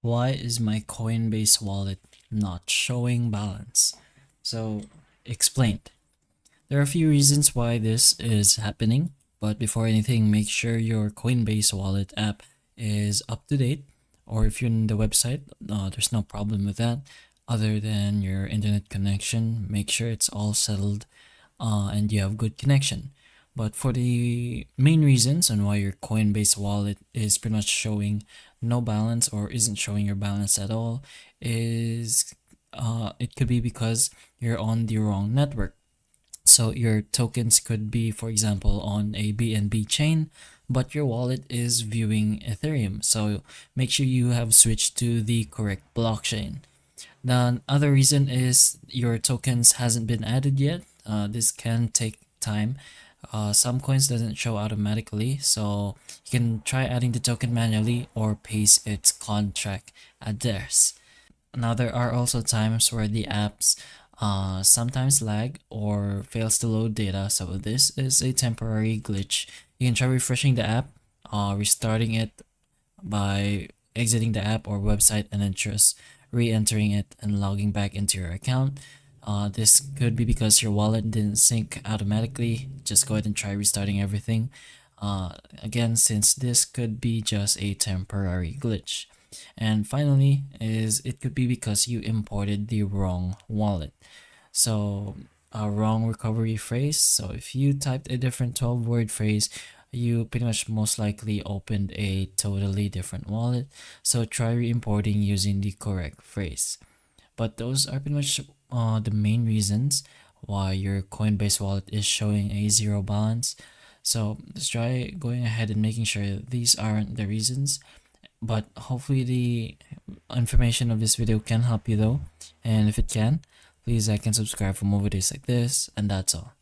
Why is my Coinbase wallet not showing balance? So, explained. There are a few reasons why this is happening, but before anything, make sure your Coinbase wallet app is up to date, or if you're in the website, there's no problem with that. Other than your internet connection, make sure it's all settled and you have good connection. But for the main reasons on why your Coinbase wallet is pretty much showing no balance or isn't showing your balance at all is it could be because you're on the wrong network. So your tokens could be, for example, on a BNB chain, but your wallet is viewing Ethereum. So make sure you have switched to the correct blockchain. The other reason is your tokens hasn't been added yet. This can take time. Some coins doesn't show automatically, so you can try adding the token manually or paste its contract address. Now there are also times where the apps sometimes lag or fails to load data, so this is a temporary glitch. You can try refreshing the app, restarting it by exiting the app or website and then just re-entering it and logging back into your account. This could be because your wallet didn't sync automatically. Just go ahead and try restarting everything. Again, since this could be just a temporary glitch. And finally, is it could be because you imported the wrong wallet. So a wrong recovery phrase. So if you typed a different 12-word phrase, you pretty much most likely opened a totally different wallet. So try re-importing using the correct phrase. But those are pretty much the main reasons why your Coinbase wallet is showing a zero balance. So let's try going ahead and making sure that these aren't the reasons. But hopefully the information of this video can help you though. And if it can, please like and subscribe for more videos like this. And that's all.